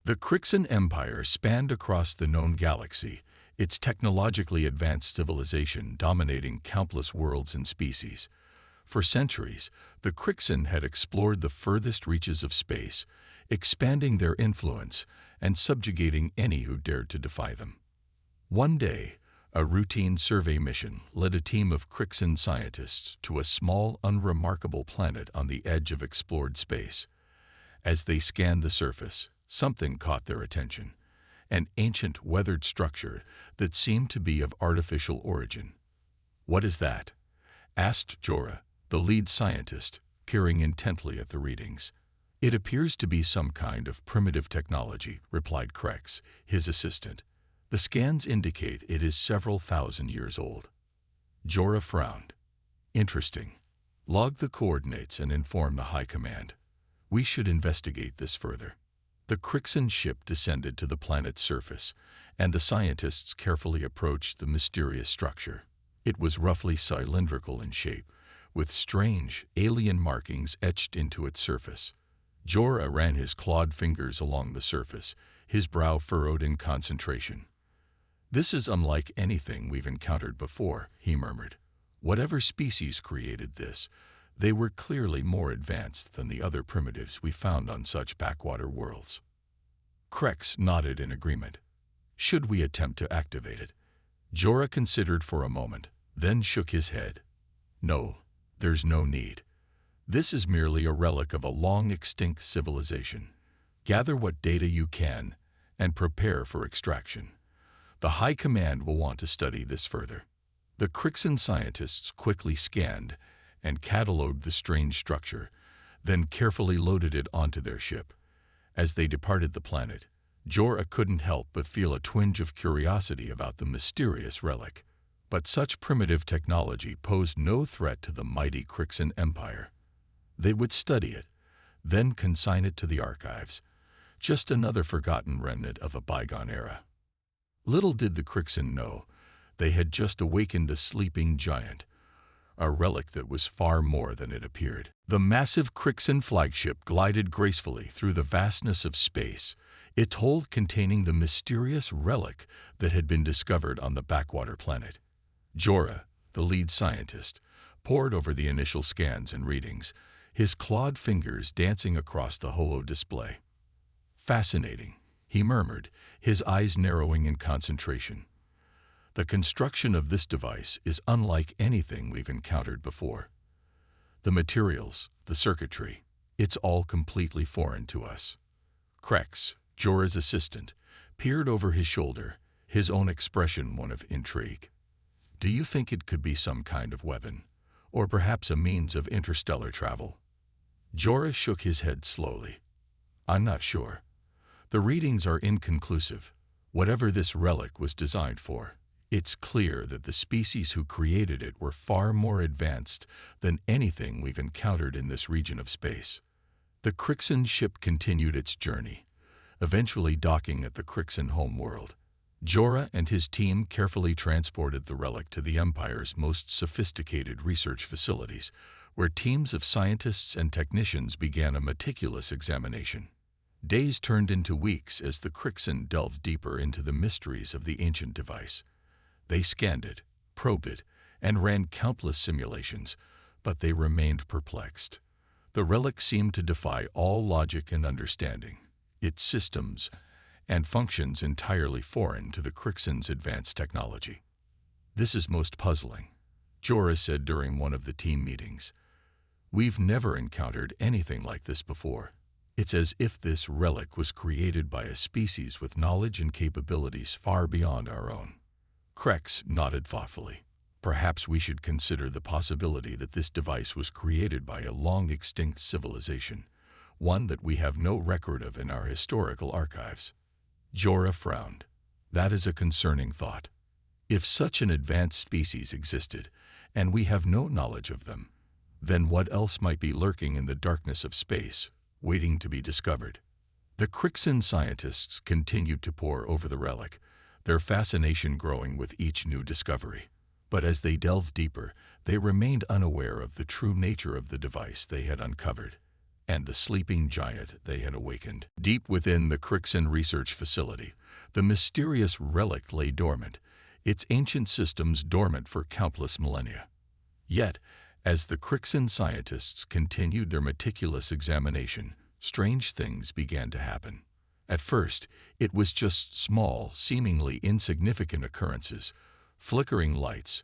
The Crixan Empire spanned across the known galaxy, its technologically advanced civilization dominating countless worlds and species. For centuries, the Crixan had explored the furthest reaches of space, expanding their influence and subjugating any who dared to defy them. One day, a routine survey mission led a team of Crixan scientists to a small, unremarkable planet on the edge of explored space. As they scanned the surface, something caught their attention: an ancient, weathered structure that seemed to be of artificial origin. "What is that?" asked Jorah, the lead scientist, peering intently at the readings. "It appears to be some kind of primitive technology," replied Krex, his assistant. "The scans indicate it is several thousand years old." Jorah frowned. "Interesting. Log the coordinates and inform the High Command. We should investigate this further." The Crixan ship descended to the planet's surface, and the scientists carefully approached the mysterious structure. It was roughly cylindrical in shape, with strange, alien markings etched into its surface. Jorah ran his clawed fingers along the surface, his brow furrowed in concentration. "This is unlike anything we've encountered before," he murmured. "Whatever species created this, they were clearly more advanced than the other primitives we found on such backwater worlds." Krex nodded in agreement. "Should we attempt to activate it?" Jorah considered for a moment, then shook his head. "No, there's no need. This is merely a relic of a long-extinct civilization. Gather what data you can and prepare for extraction. The High Command will want to study this further." The Crixan scientists quickly scanned and catalogued the strange structure, then carefully loaded it onto their ship. As they departed the planet, Jorah couldn't help but feel a twinge of curiosity about the mysterious relic. But such primitive technology posed no threat to the mighty Crixan Empire. They would study it, then consign it to the archives, just another forgotten remnant of a bygone era. Little did the Crixan know, they had just awakened a sleeping giant, a relic that was far more than it appeared. The massive Crixan flagship glided gracefully through the vastness of space, its hold containing the mysterious relic that had been discovered on the backwater planet. Jorah, the lead scientist, pored over the initial scans and readings, his clawed fingers dancing across the holo display. "Fascinating," he murmured, his eyes narrowing in concentration. "The construction of this device is unlike anything we've encountered before. The materials, the circuitry, it's all completely foreign to us." Krex, Jorah's assistant, peered over his shoulder, his own expression one of intrigue. "Do you think it could be some kind of weapon, or perhaps a means of interstellar travel?" Jorah shook his head slowly. "I'm not sure. The readings are inconclusive. Whatever this relic was designed for, it's clear that the species who created it were far more advanced than anything we've encountered in this region of space." The Crixan ship continued its journey, eventually docking at the Crixan homeworld. Jorah and his team carefully transported the relic to the Empire's most sophisticated research facilities, where teams of scientists and technicians began a meticulous examination. Days turned into weeks as the Crixan delved deeper into the mysteries of the ancient device. They scanned it, probed it, and ran countless simulations, but they remained perplexed. The relic seemed to defy all logic and understanding, its systems and functions entirely foreign to the Crixan's advanced technology. "This is most puzzling," Jorah said during one of the team meetings. "We've never encountered anything like this before. It's as if this relic was created by a species with knowledge and capabilities far beyond our own." Krex nodded thoughtfully. "Perhaps we should consider the possibility that this device was created by a long-extinct civilization, one that we have no record of in our historical archives." Jorah frowned. "That is a concerning thought. If such an advanced species existed, and we have no knowledge of them, then what else might be lurking in the darkness of space, waiting to be discovered?" The Crixan scientists continued to pore over the relic, their fascination growing with each new discovery. But as they delved deeper, they remained unaware of the true nature of the device they had uncovered. and the sleeping giant they had awakened. Deep within the Crixin research facility, the mysterious relic lay dormant, its ancient systems dormant for countless millennia. Yet, as the Crixin scientists continued their meticulous examination, strange things began to happen. At first, it was just small, seemingly insignificant occurrences, flickering lights,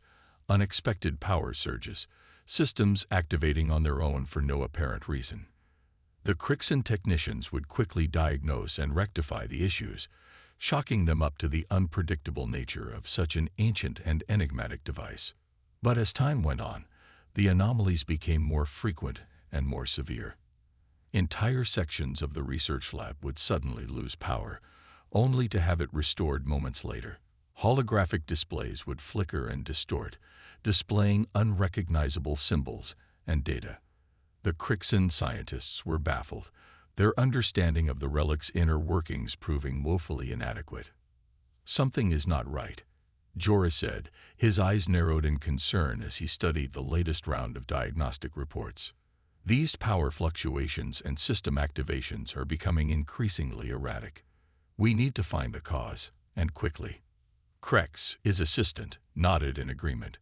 unexpected power surges, systems activating on their own for no apparent reason. The Crixin technicians would quickly diagnose and rectify the issues, shocking them up to the unpredictable nature of such an ancient and enigmatic device. But as time went on, the anomalies became more frequent and more severe. Entire sections of the research lab would suddenly lose power, only to have it restored moments later. Holographic displays would flicker and distort, displaying unrecognizable symbols and data. The Crixin scientists were baffled, their understanding of the relic's inner workings proving woefully inadequate. "Something is not right," Jorah said, his eyes narrowed in concern as he studied the latest round of diagnostic reports. "These power fluctuations and system activations are becoming increasingly erratic. We need to find the cause, and quickly." Krex, his assistant, nodded in agreement.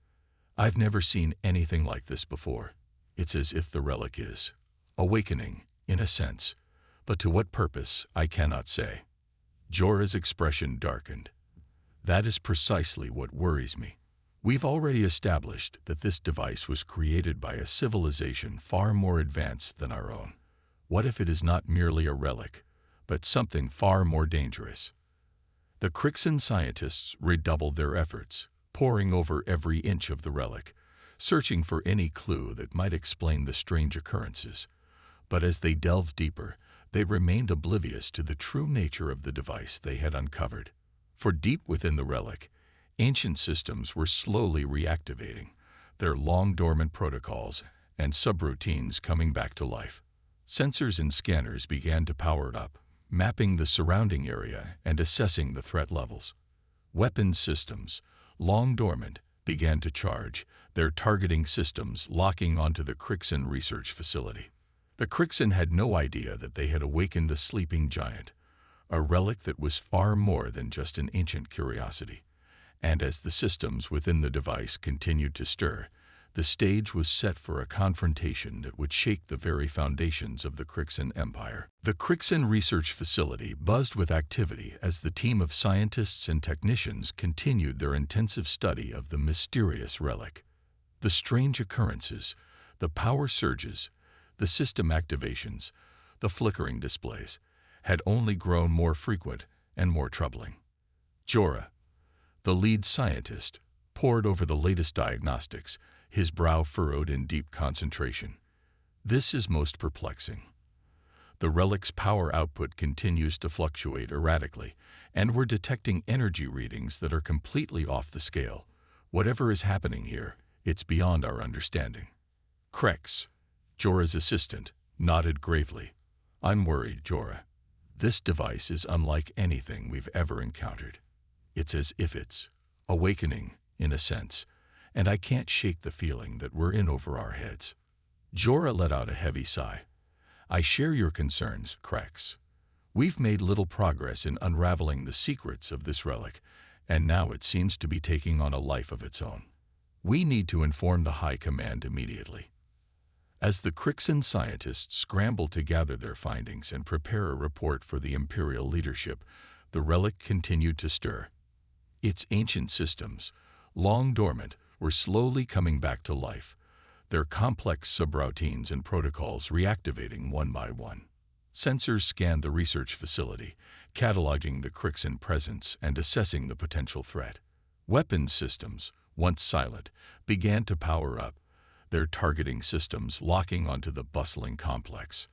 "I've never seen anything like this before. It's as if the relic is awakening, in a sense, but to what purpose, I cannot say." Jorah's expression darkened. "That is precisely what worries me. We've already established that this device was created by a civilization far more advanced than our own. What if it is not merely a relic, but something far more dangerous?" The Crixin scientists redoubled their efforts, poring over every inch of the relic, searching for any clue that might explain the strange occurrences. But as they delved deeper, they remained oblivious to the true nature of the device they had uncovered. For deep within the relic, ancient systems were slowly reactivating, their long-dormant protocols and subroutines coming back to life. Sensors and scanners began to power up, mapping the surrounding area and assessing the threat levels. Weapons systems, long dormant, began to charge, their targeting systems locking onto the Crixin research facility. The Crixin had no idea that they had awakened a sleeping giant, a relic that was far more than just an ancient curiosity. And as the systems within the device continued to stir, the stage was set for a confrontation that would shake the very foundations of the Crixin Empire. The Crixin research facility buzzed with activity as the team of scientists and technicians continued their intensive study of the mysterious relic. The strange occurrences, the power surges, the system activations, the flickering displays, had only grown more frequent and more troubling. Jorah, the lead scientist, pored over the latest diagnostics, his brow furrowed in deep concentration. "This is most perplexing. The relic's power output continues to fluctuate erratically, and we're detecting energy readings that are completely off the scale. Whatever is happening here, it's beyond our understanding." Krex, Jorah's assistant, nodded gravely. "I'm worried, Jorah. This device is unlike anything we've ever encountered. It's as if it's awakening, in a sense, and I can't shake the feeling that we're in over our heads." Jorah let out a heavy sigh. "I share your concerns, Krex. We've made little progress in unraveling the secrets of this relic, and now it seems to be taking on a life of its own. We need to inform the High Command immediately." As the Crixin scientists scrambled to gather their findings and prepare a report for the Imperial leadership, the relic continued to stir. Its ancient systems, long dormant, were slowly coming back to life, their complex subroutines and protocols reactivating one by one. Sensors scanned the research facility, cataloging the Crixin presence and assessing the potential threat. Weapons systems, once silent, began to power up, their targeting systems locking onto the bustling complex.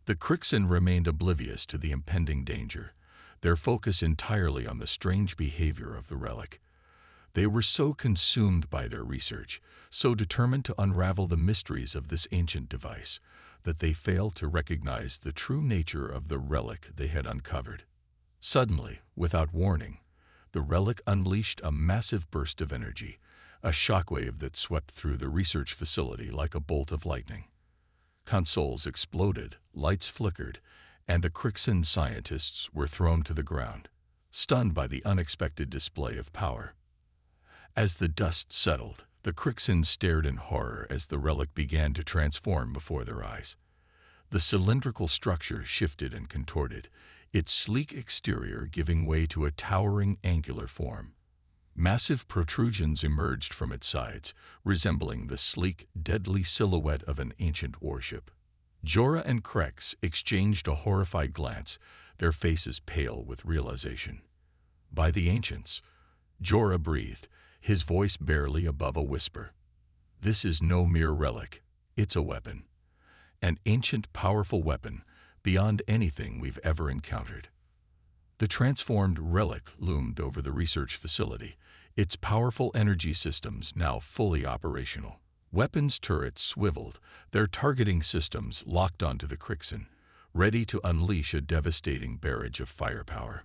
The Crixin remained oblivious to the impending danger, their focus entirely on the strange behavior of the relic. They were so consumed by their research, so determined to unravel the mysteries of this ancient device, that they failed to recognize the true nature of the relic they had uncovered. Suddenly, without warning, the relic unleashed a massive burst of energy, a shockwave that swept through the research facility like a bolt of lightning. Consoles exploded, lights flickered, and the Crixan scientists were thrown to the ground, stunned by the unexpected display of power. As the dust settled, the Crixans stared in horror as the relic began to transform before their eyes. The cylindrical structure shifted and contorted, its sleek exterior giving way to a towering angular form. Massive protrusions emerged from its sides, resembling the sleek, deadly silhouette of an ancient warship. Jorah and Crex exchanged a horrified glance, their faces pale with realization. By the ancients, Jorah breathed, his voice barely above a whisper. This is no mere relic, it's a weapon. An ancient, powerful weapon, beyond anything we've ever encountered. The transformed relic loomed over the research facility, its powerful energy systems now fully operational. Weapons turrets swiveled, their targeting systems locked onto the Crixan, ready to unleash a devastating barrage of firepower.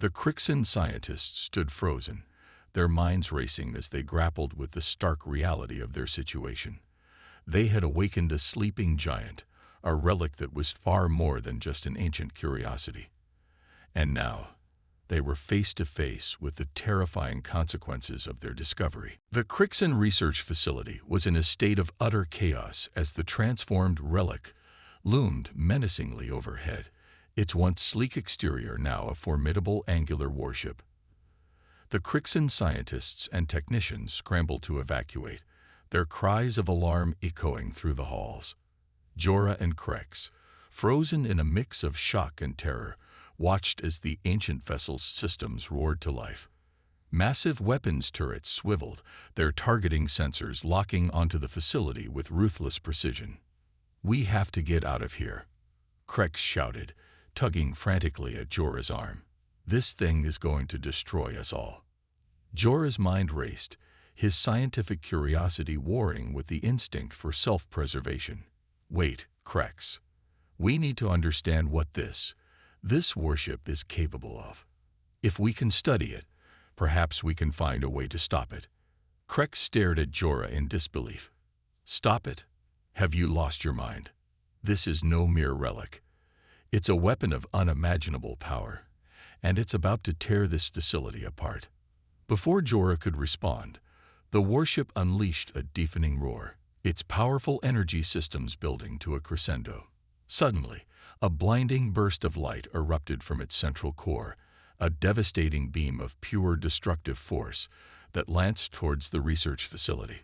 The Crixan scientists stood frozen, their minds racing as they grappled with the stark reality of their situation. They had awakened a sleeping giant, a relic that was far more than just an ancient curiosity. And now, they were face to face with the terrifying consequences of their discovery. The Crixan research facility was in a state of utter chaos as the transformed relic loomed menacingly overhead, its once sleek exterior now a formidable angular warship. The Crixan scientists and technicians scrambled to evacuate, their cries of alarm echoing through the halls. Jorah and Crex, frozen in a mix of shock and terror, watched as the ancient vessel's systems roared to life. Massive weapons turrets swiveled, their targeting sensors locking onto the facility with ruthless precision. "We have to get out of here," Crex shouted, tugging frantically at Jorah's arm. "This thing is going to destroy us all." Jorah's mind raced, his scientific curiosity warring with the instinct for self-preservation. "Wait, Crex. We need to understand what this warship is capable of. If we can study it, perhaps we can find a way to stop it." Crex stared at Jorah in disbelief. "Stop it? Have you lost your mind? This is no mere relic. It's a weapon of unimaginable power, and it's about to tear this facility apart." Before Jorah could respond, the warship unleashed a deafening roar, its powerful energy systems building to a crescendo. Suddenly, a blinding burst of light erupted from its central core, a devastating beam of pure destructive force that lanced towards the research facility.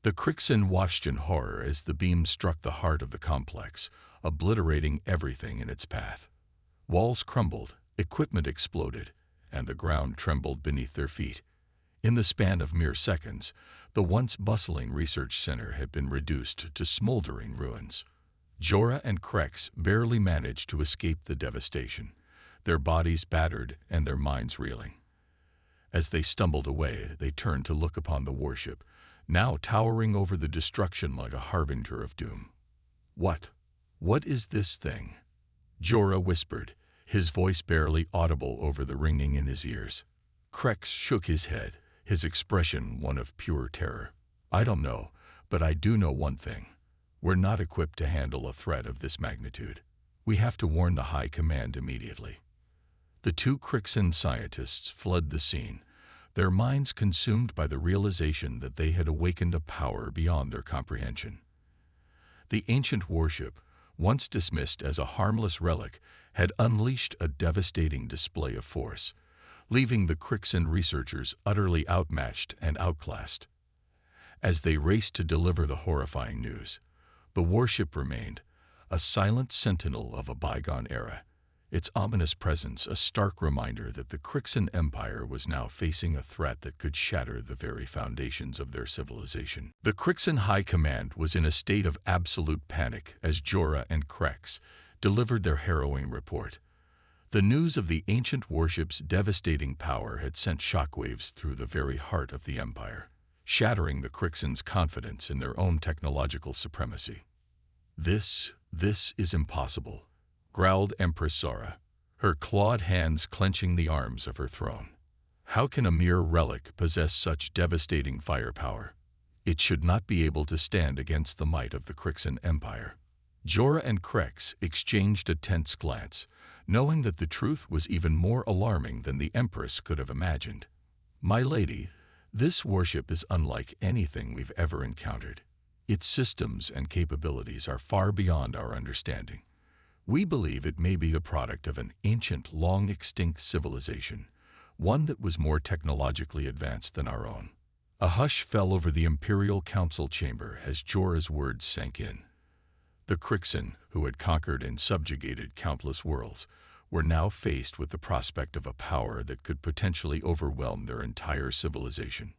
The Crixan watched in horror as the beam struck the heart of the complex, obliterating everything in its path. Walls crumbled, equipment exploded, and the ground trembled beneath their feet. In the span of mere seconds, the once bustling research center had been reduced to smoldering ruins. Jorah and Crex barely managed to escape the devastation, their bodies battered and their minds reeling. As they stumbled away, they turned to look upon the warship, now towering over the destruction like a harbinger of doom. What is this thing?" Jorah whispered, his voice barely audible over the ringing in his ears. Crex shook his head, his expression one of pure terror. "I don't know, but I do know one thing. We're not equipped to handle a threat of this magnitude. We have to warn the High Command immediately." The two Crixan scientists fled the scene, their minds consumed by the realization that they had awakened a power beyond their comprehension. The ancient warship, once dismissed as a harmless relic, had unleashed a devastating display of force, leaving the Crixan researchers utterly outmatched and outclassed. As they raced to deliver the horrifying news, the warship remained, a silent sentinel of a bygone era, its ominous presence a stark reminder that the Crixan Empire was now facing a threat that could shatter the very foundations of their civilization. The Crixan High Command was in a state of absolute panic as Jorah and Crex delivered their harrowing report. The news of the ancient warship's devastating power had sent shockwaves through the very heart of the Empire, shattering the Crixans' confidence in their own technological supremacy. This is impossible," growled Empress Zara, her clawed hands clenching the arms of her throne. "How can a mere relic possess such devastating firepower? It should not be able to stand against the might of the Crixan Empire." Jorah and Krex exchanged a tense glance, knowing that the truth was even more alarming than the Empress could have imagined. "My lady, this warship is unlike anything we've ever encountered. Its systems and capabilities are far beyond our understanding. We believe it may be the product of an ancient, long-extinct civilization, one that was more technologically advanced than our own." A hush fell over the Imperial Council chamber as Jorah's words sank in. The Crixen, who had conquered and subjugated countless worlds, were now faced with the prospect of a power that could potentially overwhelm their entire civilization.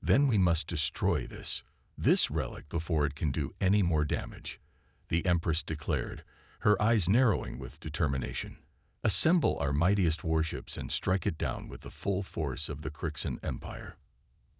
"Then we must destroy this relic before it can do any more damage," the Empress declared, her eyes narrowing with determination. "Assemble our mightiest warships and strike it down with the full force of the Crixen Empire."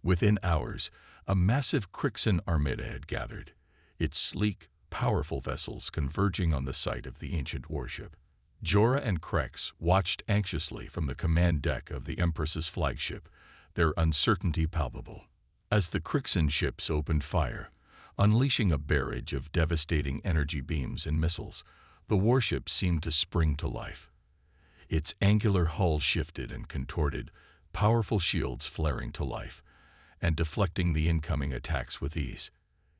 Within hours, a massive Crixen armada had gathered, its sleek, powerful vessels converging on the site of the ancient warship. Jorah and Krex watched anxiously from the command deck of the Empress's flagship, their uncertainty palpable. As the Crixen ships opened fire, unleashing a barrage of devastating energy beams and missiles, the warship seemed to spring to life. Its angular hull shifted and contorted, powerful shields flaring to life, and deflecting the incoming attacks with ease.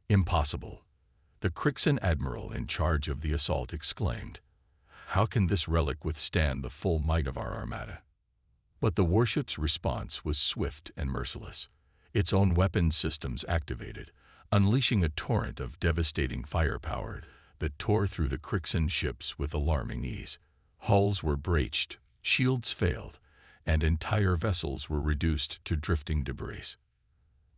"Impossible," the Crixen admiral in charge of the assault exclaimed. "How can this relic withstand the full might of our armada?" But the warship's response was swift and merciless. Its own weapons systems activated, unleashing a torrent of devastating firepower that tore through the Crixen ships with alarming ease. Hulls were breached, shields failed, and entire vessels were reduced to drifting debris.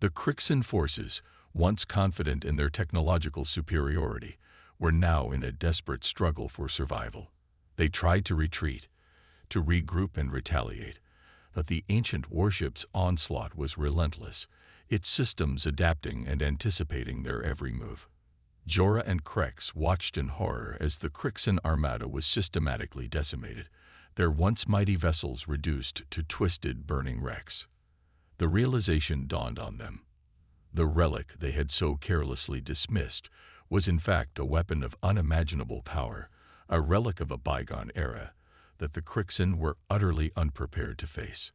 The Crixen forces, once confident in their technological superiority, were now in a desperate struggle for survival. They tried to retreat, to regroup and retaliate, but the ancient warship's onslaught was relentless, its systems adapting and anticipating their every move. Jorah and Krex watched in horror as the Crixen armada was systematically decimated, their once mighty vessels reduced to twisted, burning wrecks. The realization dawned on them. The relic they had so carelessly dismissed was in fact a weapon of unimaginable power, a relic of a bygone era that the Crixen were utterly unprepared to face.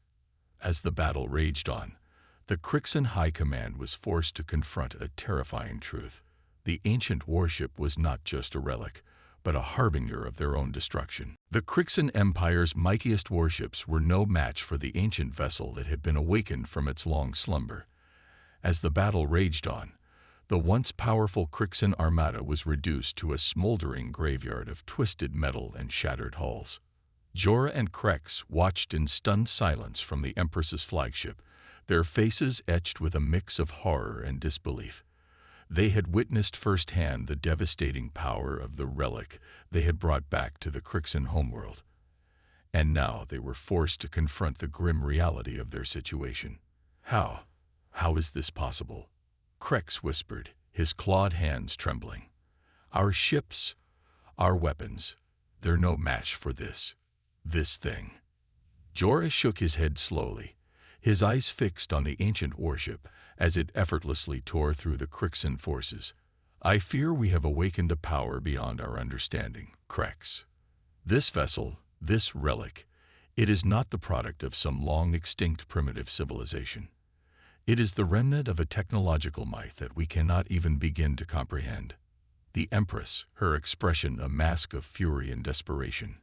As the battle raged on, the Crixen High Command was forced to confront a terrifying truth. The ancient warship was not just a relic, but a harbinger of their own destruction. The Crixen Empire's mightiest warships were no match for the ancient vessel that had been awakened from its long slumber. As the battle raged on, the once powerful Crixen armada was reduced to a smoldering graveyard of twisted metal and shattered hulls. Jorah and Krex watched in stunned silence from the Empress's flagship, their faces etched with a mix of horror and disbelief. They had witnessed firsthand the devastating power of the relic they had brought back to the Crixen homeworld. And now they were forced to confront the grim reality of their situation. How is this possible?" Krex whispered, his clawed hands trembling. "Our ships, our weapons, they're no match for this thing." Jorah shook his head slowly, his eyes fixed on the ancient warship as it effortlessly tore through the Crixen forces. "I fear we have awakened a power beyond our understanding, Krex. This vessel, this relic, it is not the product of some long-extinct primitive civilization. It is the remnant of a technological might that we cannot even begin to comprehend." The Empress, her expression a mask of fury and desperation,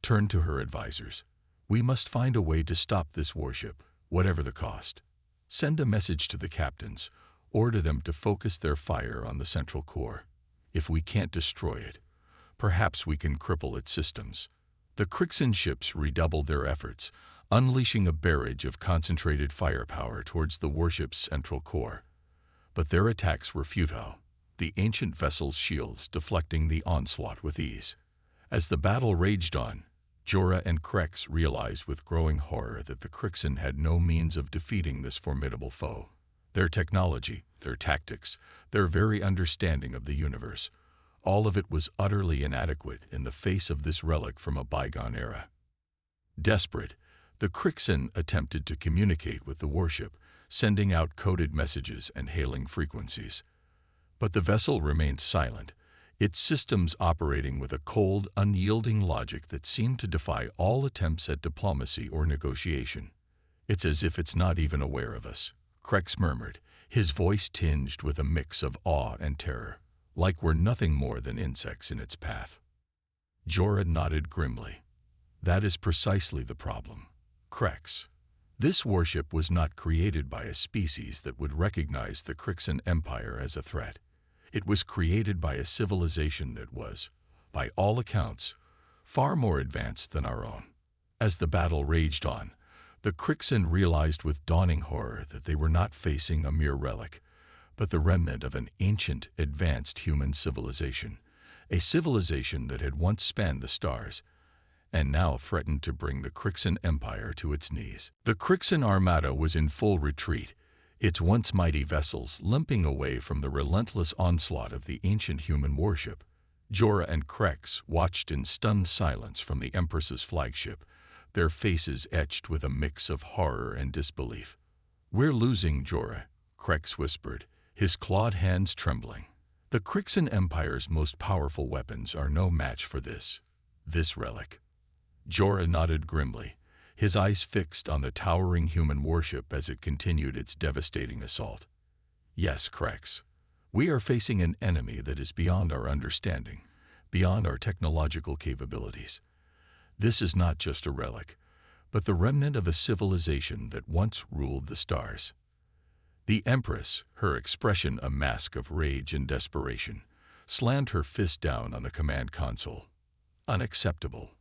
turned to her advisors. "We must find a way to stop this warship, whatever the cost. Send a message to the captains, order them to focus their fire on the central core. If we can't destroy it, perhaps we can cripple its systems." The Crixen ships redoubled their efforts, unleashing a barrage of concentrated firepower towards the warship's central core. But their attacks were futile, the ancient vessel's shields deflecting the onslaught with ease. As the battle raged on, Jorah and Krex realized with growing horror that the Crixen had no means of defeating this formidable foe. Their technology, their tactics, their very understanding of the universe, all of it was utterly inadequate in the face of this relic from a bygone era. Desperate, the Crixen attempted to communicate with the warship, sending out coded messages and hailing frequencies. But the vessel remained silent, its systems operating with a cold, unyielding logic that seemed to defy all attempts at diplomacy or negotiation. "It's as if it's not even aware of us," Krex murmured, his voice tinged with a mix of awe and terror, "like we're nothing more than insects in its path." Jorah nodded grimly. "That is precisely the problem, Krex. This warship was not created by a species that would recognize the Crixan Empire as a threat. It was created by a civilization that was, by all accounts, far more advanced than our own." As the battle raged on, the Crixan realized with dawning horror that they were not facing a mere relic, but the remnant of an ancient, advanced human civilization, a civilization that had once spanned the stars, and now threatened to bring the Crixan Empire to its knees. The Crixan Armada was in full retreat, its once mighty vessels limping away from the relentless onslaught of the ancient human warship. Jorah and Krex watched in stunned silence from the Empress's flagship, their faces etched with a mix of horror and disbelief. "We're losing, Jorah," Krex whispered, his clawed hands trembling. "The Crixan Empire's most powerful weapons are no match for this relic." Jorah nodded grimly, his eyes fixed on the towering human warship as it continued its devastating assault. "Yes, Krex, we are facing an enemy that is beyond our understanding, beyond our technological capabilities. This is not just a relic, but the remnant of a civilization that once ruled the stars." The Empress, her expression a mask of rage and desperation, slammed her fist down on the command console. "Unacceptable.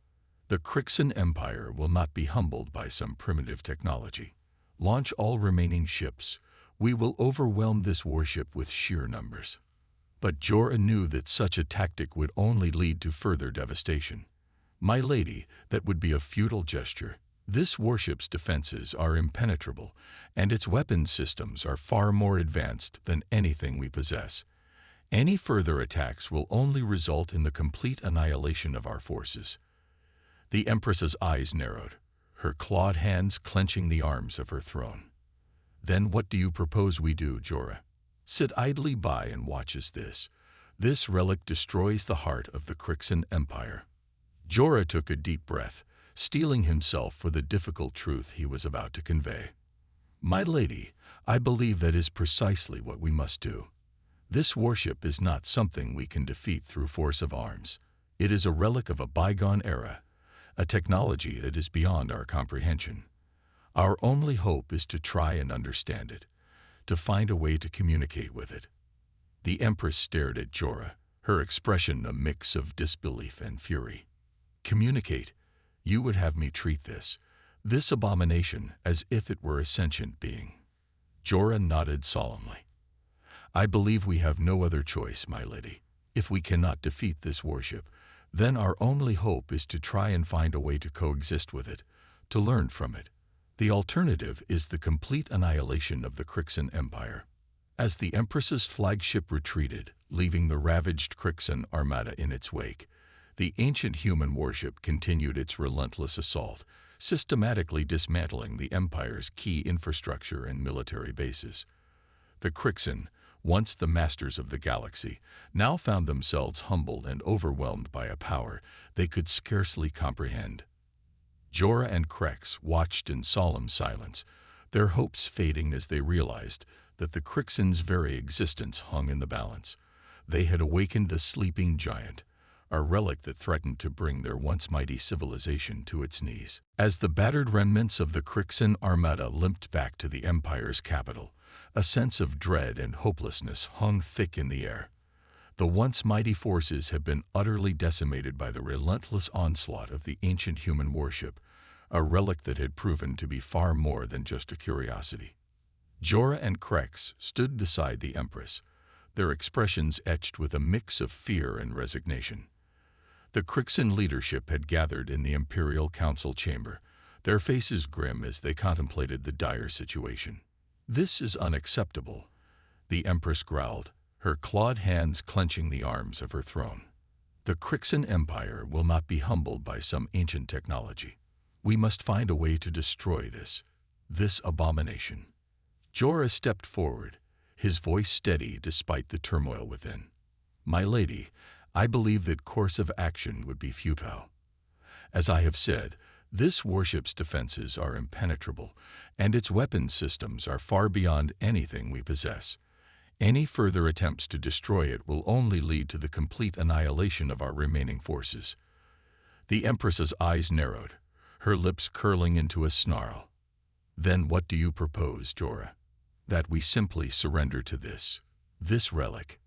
The Crixan Empire will not be humbled by some primitive technology. Launch all remaining ships. We will overwhelm this warship with sheer numbers." But Jorah knew that such a tactic would only lead to further devastation. "My lady, that would be a futile gesture. This warship's defenses are impenetrable, and its weapons systems are far more advanced than anything we possess. Any further attacks will only result in the complete annihilation of our forces." The Empress's eyes narrowed, her clawed hands clenching the arms of her throne. "Then what do you propose we do, Jorah? Sit idly by and watch as this relic destroys the heart of the Crixan Empire?" Jorah took a deep breath, steeling himself for the difficult truth he was about to convey. "My lady, I believe that is precisely what we must do. This warship is not something we can defeat through force of arms. It is a relic of a bygone era, a technology that is beyond our comprehension. Our only hope is to try and understand it, to find a way to communicate with it." The Empress stared at Jorah, her expression a mix of disbelief and fury. "Communicate? You would have me treat this abomination as if it were a sentient being?" Jorah nodded solemnly. "I believe we have no other choice, my lady. If we cannot defeat this warship, then our only hope is to try and find a way to coexist with it, to learn from it. The alternative is the complete annihilation of the Crixan Empire." As the Empress's flagship retreated, leaving the ravaged Crixan Armada in its wake, the ancient human warship continued its relentless assault, systematically dismantling the Empire's key infrastructure and military bases. The Crixan, once the masters of the galaxy, now found themselves humbled and overwhelmed by a power they could scarcely comprehend. Jorah and Krex watched in solemn silence, their hopes fading as they realized that the Crixan's very existence hung in the balance. They had awakened a sleeping giant, a relic that threatened to bring their once mighty civilization to its knees. As the battered remnants of the Crixan Armada limped back to the Empire's capital, a sense of dread and hopelessness hung thick in the air. The once mighty forces had been utterly decimated by the relentless onslaught of the ancient human warship, a relic that had proven to be far more than just a curiosity. Jorah and Krex stood beside the Empress, their expressions etched with a mix of fear and resignation. The Crixan leadership had gathered in the Imperial Council chamber, their faces grim as they contemplated the dire situation. "This is unacceptable," the Empress growled, her clawed hands clenching the arms of her throne. "The Crixan Empire will not be humbled by some ancient technology. We must find a way to destroy this abomination." Jorah stepped forward, his voice steady despite the turmoil within. "My lady, I believe that course of action would be futile. As I have said, this warship's defenses are impenetrable, and its weapons systems are far beyond anything we possess. Any further attempts to destroy it will only lead to the complete annihilation of our remaining forces. The Empress's eyes narrowed, her lips curling into a snarl. Then what do you propose, Jorah? That we simply surrender to this relic?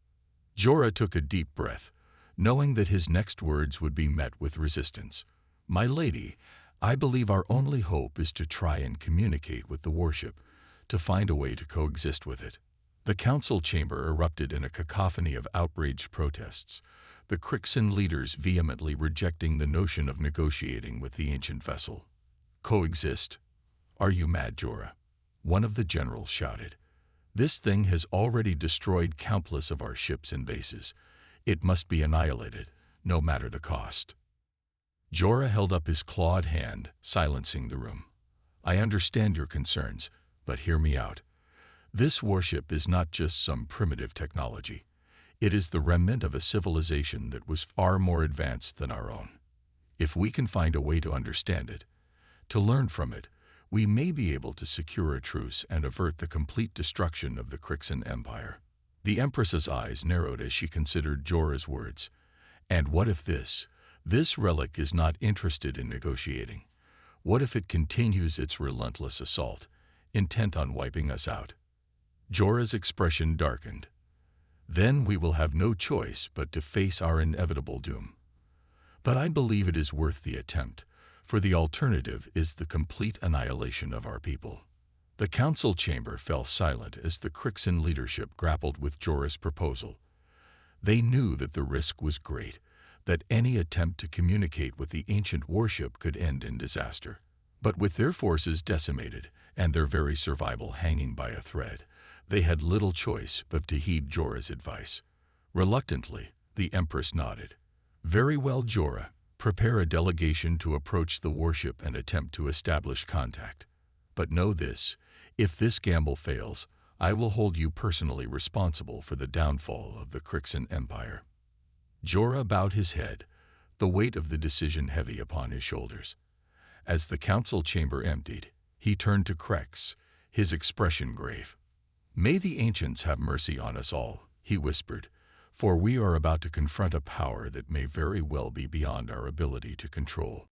Jorah took a deep breath, knowing that his next words would be met with resistance. My lady, I believe our only hope is to try and communicate with the warship, to find a way to coexist with it. The council chamber erupted in a cacophony of outraged protests, the Crixan leaders vehemently rejecting the notion of negotiating with the ancient vessel. Coexist? Are you mad, Jorah? One of the generals shouted. This thing has already destroyed countless of our ships and bases. It must be annihilated, no matter the cost. Jorah held up his clawed hand, silencing the room. I understand your concerns, but hear me out. This warship is not just some primitive technology. It is the remnant of a civilization that was far more advanced than our own. If we can find a way to understand it, to learn from it, we may be able to secure a truce and avert the complete destruction of the Crixan Empire. The Empress's eyes narrowed as she considered Jorah's words. And what if this relic is not interested in negotiating? What if it continues its relentless assault, intent on wiping us out? Jorah's expression darkened. Then we will have no choice but to face our inevitable doom. But I believe it is worth the attempt, for the alternative is the complete annihilation of our people. The council chamber fell silent as the Crixan leadership grappled with Jorah's proposal. They knew that the risk was great, that any attempt to communicate with the ancient warship could end in disaster. But with their forces decimated and their very survival hanging by a thread, they had little choice but to heed Jorah's advice. Reluctantly, the Empress nodded. Very well, Jorah. Prepare a delegation to approach the warship and attempt to establish contact. But know this, if this gamble fails, I will hold you personally responsible for the downfall of the Crixan Empire. Jorah bowed his head, the weight of the decision heavy upon his shoulders. As the council chamber emptied, he turned to Crex, his expression grave. May the ancients have mercy on us all, he whispered, for we are about to confront a power that may very well be beyond our ability to control.